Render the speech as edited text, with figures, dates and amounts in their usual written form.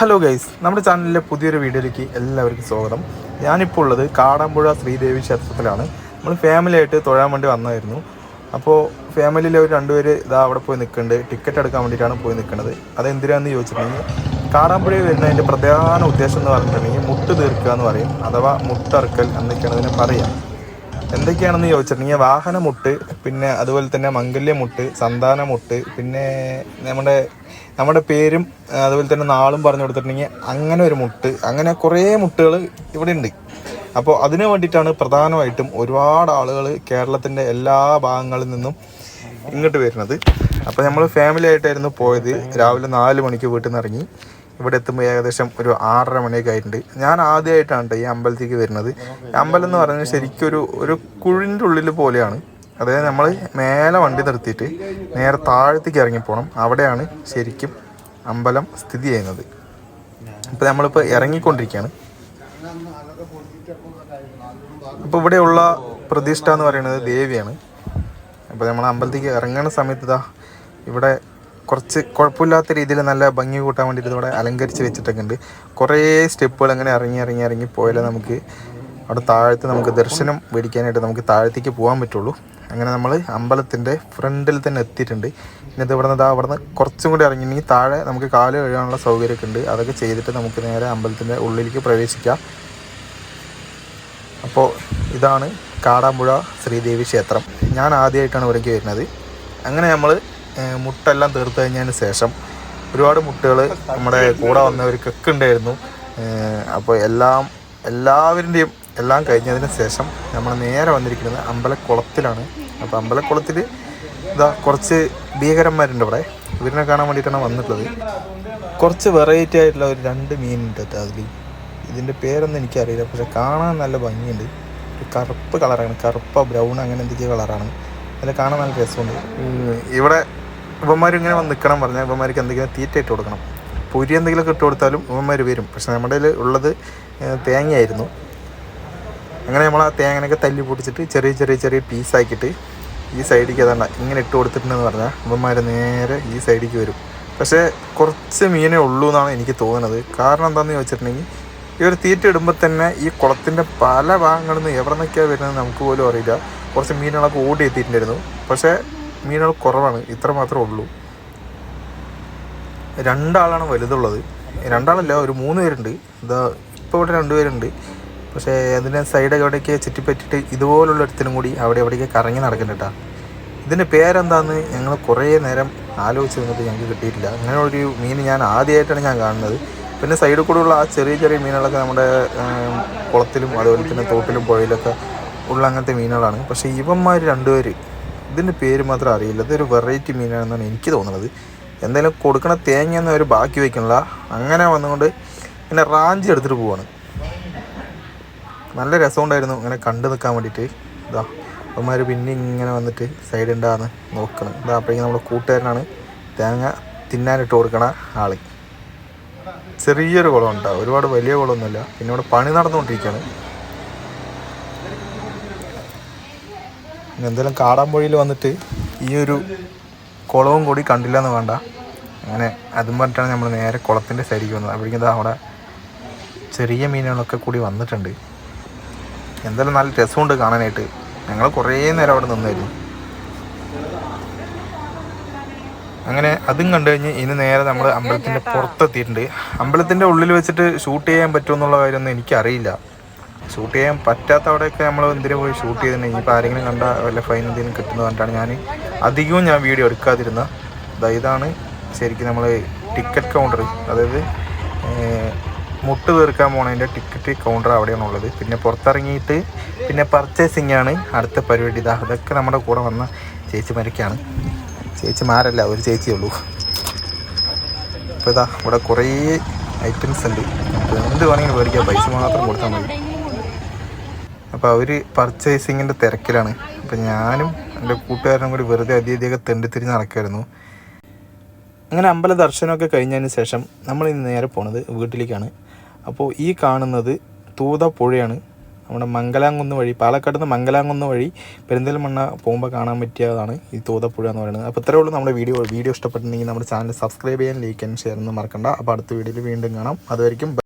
Hello guys, നമ്മുടെ ചാനലിലെ പുതിയൊരു വീഡിയോയിലേക്ക് എല്ലാവർക്കും സ്വാഗതം. ഞാനിപ്പോൾ ഉള്ളത് കാടാമ്പുഴ ശ്രീദേവി ക്ഷേത്രത്തിലാണ്. നമ്മൾ ഫാമിലി ആയിട്ട് തൊഴാൻ വേണ്ടി വന്നായിരുന്നു. അപ്പോൾ ഫാമിലിയിലെ ഒരു രണ്ടുപേര് ഇതാ അവിടെ പോയി നിൽക്കുന്നുണ്ട്. ടിക്കറ്റ് എടുക്കാൻ വേണ്ടിയിട്ടാണ് പോയി നിൽക്കുന്നത്. അതെന്തിനാണെന്ന് ചോദിച്ചിട്ടുണ്ടെങ്കിൽ കാടാമ്പുഴയിൽ വരുന്നതിൻ്റെ പ്രധാന ഉദ്ദേശം എന്ന് പറഞ്ഞിട്ടുണ്ടെങ്കിൽ മുട്ട് തീർക്കുക എന്ന് പറയും, അഥവാ മുട്ടറുക്കൽ എന്നൊക്കെയാണ് ഇതിനെ പറയുക. എന്തൊക്കെയാണെന്ന് ചോദിച്ചിട്ടുണ്ടെങ്കിൽ വാഹനമുട്ട്, പിന്നെ അതുപോലെ തന്നെ മംഗല്യമുട്ട്, സന്താനമുട്ട്, പിന്നെ നമ്മുടെ പേരും അതുപോലെ തന്നെ നാളും പറഞ്ഞു കൊടുത്തിട്ടുണ്ടെങ്കിൽ അങ്ങനെ ഒരു മുട്ട്, അങ്ങനെ കുറേ മുട്ടുകൾ ഇവിടെ ഉണ്ട്. അപ്പോൾ അതിനു വേണ്ടിയിട്ടാണ് പ്രധാനമായിട്ടും ഒരുപാട് ആളുകൾ കേരളത്തിൻ്റെ എല്ലാ ഭാഗങ്ങളിൽ നിന്നും ഇങ്ങോട്ട് വരുന്നത്. അപ്പോൾ നമ്മൾ ഫാമിലി ആയിട്ടായിരുന്നു പോയത്. രാവിലെ 4 മണിക്ക് വീട്ടിൽ നിന്ന് ഇറങ്ങി ഇവിടെ എത്തുമ്പോൾ ഏകദേശം ഒരു 6:30 മണിയൊക്കെ ആയിട്ടുണ്ട്. ഞാൻ ആദ്യമായിട്ടാണ് ഈ അമ്പലത്തേക്ക് വരുന്നത്. അമ്പലം എന്ന് പറയുന്നത് ശരിക്കും ഒരു കുഴിൻ്റെ ഉള്ളിൽ പോലെയാണ്. അതായത് നമ്മൾ മേലെ വണ്ടി നിർത്തിയിട്ട് നേരെ താഴത്തേക്ക് ഇറങ്ങിപ്പോകണം. അവിടെയാണ് ശരിക്കും അമ്പലം സ്ഥിതി ചെയ്യുന്നത്. ഇപ്പോൾ നമ്മളിപ്പോൾ ഇറങ്ങിക്കൊണ്ടിരിക്കുകയാണ്. അപ്പോൾ ഇവിടെയുള്ള പ്രതിഷ്ഠ എന്ന് പറയുന്നത് ദേവിയാണ്. അപ്പോൾ നമ്മൾ അമ്പലത്തേക്ക് ഇറങ്ങുന്ന സമയത്ത് ഇതാ ഇവിടെ കുറച്ച് കുഴപ്പമില്ലാത്ത രീതിയിൽ നല്ല ഭംഗി കൂട്ടാൻ വേണ്ടിയിട്ട് ഇവിടെ അലങ്കരിച്ച് വെച്ചിട്ടൊക്കെ ഉണ്ട്. കുറേ സ്റ്റെപ്പുകൾ അങ്ങനെ ഇറങ്ങി പോയാലേ നമുക്ക് അവിടെ താഴത്ത് നമുക്ക് ദർശനം മേടിക്കാനായിട്ട് നമുക്ക് താഴത്തേക്ക് പോകാൻ പറ്റുള്ളൂ. അങ്ങനെ നമ്മൾ അമ്പലത്തിൻ്റെ ഫ്രണ്ടിൽ തന്നെ എത്തിയിട്ടുണ്ട്. ഇന്നത്തെ അവിടുന്ന് കുറച്ചും കൂടി ഇറങ്ങിയെങ്കിൽ താഴെ നമുക്ക് കാല് കഴുകാനുള്ള സൗകര്യമൊക്കെ ഉണ്ട്. അതൊക്കെ ചെയ്തിട്ട് നമുക്ക് നേരെ അമ്പലത്തിൻ്റെ ഉള്ളിലേക്ക് പ്രവേശിക്കാം. അപ്പോൾ ഇതാണ് കാടാമ്പുഴ ശ്രീദേവി ക്ഷേത്രം. ഞാൻ ആദ്യമായിട്ടാണ് ഇവിടേക്ക് വരുന്നത്. അങ്ങനെ നമ്മൾ മുട്ടെല്ലാം തീർത്ത് കഴിഞ്ഞതിന് ശേഷം ഒരുപാട് മുട്ടുകൾ നമ്മുടെ കൂടെ വന്നവർക്കൊക്കെ ഉണ്ടായിരുന്നു. അപ്പോൾ എല്ലാവരുടെയും എല്ലാം കഴിഞ്ഞതിന് ശേഷം നമ്മൾ നേരെ വന്നിരിക്കുന്നത് അമ്പലക്കുളത്തിലാണ്. അപ്പോൾ അമ്പലക്കുളത്തിൽ ഇതാ കുറച്ച് ഭീകരന്മാരുണ്ട് ഇവിടെ. ഇവരിനെ കാണാൻ വേണ്ടിയിട്ടാണ് വന്നിട്ടുള്ളത്. കുറച്ച് വെറൈറ്റി ആയിട്ടുള്ള ഒരു 2 മീനുണ്ട് അതിൽ. ഇതിൻ്റെ പേരൊന്നും എനിക്കറിയില്ല, പക്ഷെ കാണാൻ നല്ല ഭംഗിയുണ്ട്. ഒരു കറുപ്പ് കളറാണ്, കറുപ്പ് ബ്രൗൺ അങ്ങനെ എന്തൊക്കെയോ കളറാണ്. അതിൽ കാണാൻ നല്ല രസമുണ്ട്. ഇവിടെ ഇവന്മാരിങ്ങനെ വന്ന് നിൽക്കണം പറഞ്ഞാൽ ഇവന്മാർക്ക് എന്തെങ്കിലും തീറ്റ ഇട്ട് കൊടുക്കണം. പൊരി എന്തെങ്കിലുമൊക്കെ ഇട്ട് കൊടുത്താലും ഇവന്മാർ വരും. പക്ഷെ നമ്മുടെ കയ്യിൽ ഉള്ളത് തേങ്ങയായിരുന്നു. അങ്ങനെ നമ്മൾ ആ തേങ്ങനൊക്കെ തല്ലി പൊട്ടിച്ചിട്ട് ചെറിയ പീസാക്കിയിട്ട് ഈ സൈഡിലേക്ക് അതാണ് ഇങ്ങനെ ഇട്ട് കൊടുത്തിട്ടുണ്ടെന്ന് പറഞ്ഞാൽ ഇവന്മാർ നേരെ ഈ സൈഡിലേക്ക് വരും. പക്ഷേ കുറച്ച് മീനേ ഉള്ളൂ എന്നാണ് എനിക്ക് തോന്നുന്നത്. കാരണം എന്താണെന്ന് ചോദിച്ചിട്ടുണ്ടെങ്കിൽ ഈ ഒരു തീറ്റ ഇടുമ്പോൾ തന്നെ ഈ കുളത്തിൻ്റെ പല ഭാഗങ്ങളിൽ നിന്ന് എവിടെ നിന്നൊക്കെയാണ് വരുന്നത് നമുക്ക് പോലും അറിയില്ല. കുറച്ച് മീനുകളൊക്കെ ഓടി എത്തിയിട്ടുണ്ടായിരുന്നു. പക്ഷേ മീനുകൾ കുറവാണ്, ഇത്ര മാത്രമേ ഉള്ളൂ. 2 ആളാണ് വലുതുള്ളത്. 2 ആളല്ല, ഒരു 3 പേരുണ്ട്. ഇതാ ഇപ്പോൾ ഇവിടെ 2 പേരുണ്ട്. പക്ഷേ അതിൻ്റെ സൈഡൊക്കെ എവിടെയൊക്കെ ചുറ്റിപ്പറ്റിയിട്ട് ഇതുപോലുള്ള ഒരുത്തിനും കൂടി എവിടേക്ക് കറങ്ങി നടക്കുന്നുണ്ട് കേട്ടോ. ഇതിൻ്റെ പേരെന്താണെന്ന് ഞങ്ങൾ കുറേ നേരം ആലോചിച്ച് നിന്നിട്ട് ഞങ്ങൾക്ക് കിട്ടിയിട്ടില്ല. അങ്ങനെ ഒരു മീൻ ഞാൻ ആദ്യമായിട്ടാണ് കാണുന്നത്. പിന്നെ സൈഡിൽ കൂടെയുള്ള ആ ചെറിയ മീനുകളൊക്കെ നമ്മുടെ കുളത്തിലും അതുപോലെ തന്നെ തോട്ടിലും പുഴയിലൊക്കെ ഉള്ള അങ്ങനത്തെ മീനുകളാണ്. പക്ഷേ ഇവന്മാർ 2 പേര്, ഇതിൻ്റെ പേര് മാത്രം അറിയില്ല. ഇതൊരു വെറൈറ്റി മീനാണെന്നാണ് എനിക്ക് തോന്നുന്നത്. എന്തായാലും കൊടുക്കണ തേങ്ങയൊന്നും അവർ ബാക്കി വയ്ക്കണില്ല. അങ്ങനെ വന്നുകൊണ്ട് പിന്നെ റാഞ്ചി എടുത്തിട്ട് പോവാണ്. നല്ല രസമുണ്ടായിരുന്നു ഇങ്ങനെ കണ്ടു നിൽക്കാൻ വേണ്ടിയിട്ട്. ഇതാ അവന്മാർ പിന്നെ ഇങ്ങനെ വന്നിട്ട് സൈഡ് ഉണ്ടാന്ന് നോക്കണം. ഇതാ അപ്പോഴേക്കും നമ്മുടെ കൂട്ടുകാരനാണ് തേങ്ങ തിന്നാനിട്ട് കൊടുക്കണ ആൾ. ചെറിയൊരു കുളം ഉണ്ടാവും, ഒരുപാട് വലിയ കുളമൊന്നുമില്ല. പിന്നെ ഇവിടെ പണി നടന്നുകൊണ്ടിരിക്കുകയാണ്. എന്തായാലും കാടാമ്പുഴയിൽ വന്നിട്ട് ഈ ഒരു കുളവും കൂടി കണ്ടില്ല എന്ന് വേണ്ട. അങ്ങനെ അതും പറഞ്ഞിട്ടാണ് നമ്മൾ നേരെ കുളത്തിൻ്റെ സൈഡിലേക്ക് വന്നത്. അപ്പോഴേക്കും അവിടെ ചെറിയ മീനുകളൊക്കെ കൂടി വന്നിട്ടുണ്ട്. എന്തായാലും നല്ല രസമുണ്ട് കാണാനായിട്ട്. ഞങ്ങൾ കുറേ നേരം അവിടെ നിന്നായിരുന്നു. അങ്ങനെ അതും കണ്ടു കഴിഞ്ഞ് ഇനി നേരെ നമ്മൾ അമ്പലത്തിൻ്റെ പുറത്തെത്തിയിട്ടുണ്ട്. അമ്പലത്തിൻ്റെ ഉള്ളിൽ വെച്ചിട്ട് ഷൂട്ട് ചെയ്യാൻ പറ്റുമെന്നുള്ള കാര്യമൊന്നും എനിക്കറിയില്ല. ഷൂട്ട് ചെയ്യാൻ പറ്റാത്ത അവിടെയൊക്കെ നമ്മൾ എന്തിനു പോയി ഷൂട്ട് ചെയ്തിട്ടുണ്ടെങ്കിൽ ഇപ്പോൾ ആരെങ്കിലും കണ്ടാൽ വല്ല ഫൈൻ എന്തെങ്കിലും കിട്ടുന്നത് പറഞ്ഞിട്ടാണ് ഞാൻ വീഡിയോ എടുക്കാതിരുന്നത്. ഇതാണ് ശരിക്കും നമ്മൾ ടിക്കറ്റ് കൗണ്ടർ, അതായത് മുട്ട് തീർക്കാൻ പോണതിൻ്റെ ടിക്കറ്റ് കൗണ്ടർ അവിടെയാണുള്ളത്. പിന്നെ പുറത്തിറങ്ങിയിട്ട് പിന്നെ പർച്ചേസിങ് ആണ് അടുത്ത പരിപാടി. അതൊക്കെ നമ്മുടെ കൂടെ വന്ന ചേച്ചിമാരൊക്കെയാണ്. ചേച്ചിമാരല്ല, ഒരു ചേച്ചിയേ ഉള്ളൂ. അപ്പോൾ ഇവിടെ കുറേ ഐറ്റംസ് ഉണ്ട്. എന്ത് വേണമെങ്കിലും മേടിക്കാം, പൈസ മാത്രം കൊടുത്താൽ മതി. അപ്പോൾ അവർ പർച്ചേസിങ്ങിൻ്റെ തിരക്കിലാണ്. അപ്പോൾ ഞാനും എൻ്റെ കൂട്ടുകാരനും കൂടി വെറുതെ അധികമൊക്കെ തെണ്ടിത്തിരിഞ്ഞ് നടക്കുമായിരുന്നു. അങ്ങനെ അമ്പല ദർശനമൊക്കെ കഴിഞ്ഞതിന് ശേഷം നമ്മൾ ഇന്ന് നേരെ പോണത് വീട്ടിലേക്കാണ്. അപ്പോൾ ഈ കാണുന്നത് തൂത പുഴയാണ്. നമ്മുടെ മംഗലാംകുന്ന് വഴി, പാലക്കാട് നിന്ന് മംഗലാംകുന്ന് വഴി പെരിന്തൽമണ്ണ പോകുമ്പോൾ കാണാൻ പറ്റിയതാണ് ഈ തൂതപ്പുഴ എന്ന് പറയുന്നത്. അപ്പോൾ ഇത്രയേ ഉള്ളൂ നമ്മുടെ വീഡിയോ ഇഷ്ടപ്പെട്ടിട്ടുണ്ടെങ്കിൽ നമ്മുടെ ചാനൽ സബ്സ്ക്രൈബ് ചെയ്യാൻ, ലൈക്ക് ചെയ്യാൻ, ഷെയർ ഒന്നും മറക്കണ്ട. അപ്പോൾ അടുത്ത വീഡിയോയിൽ വീണ്ടും കാണാം. അതുവരെയും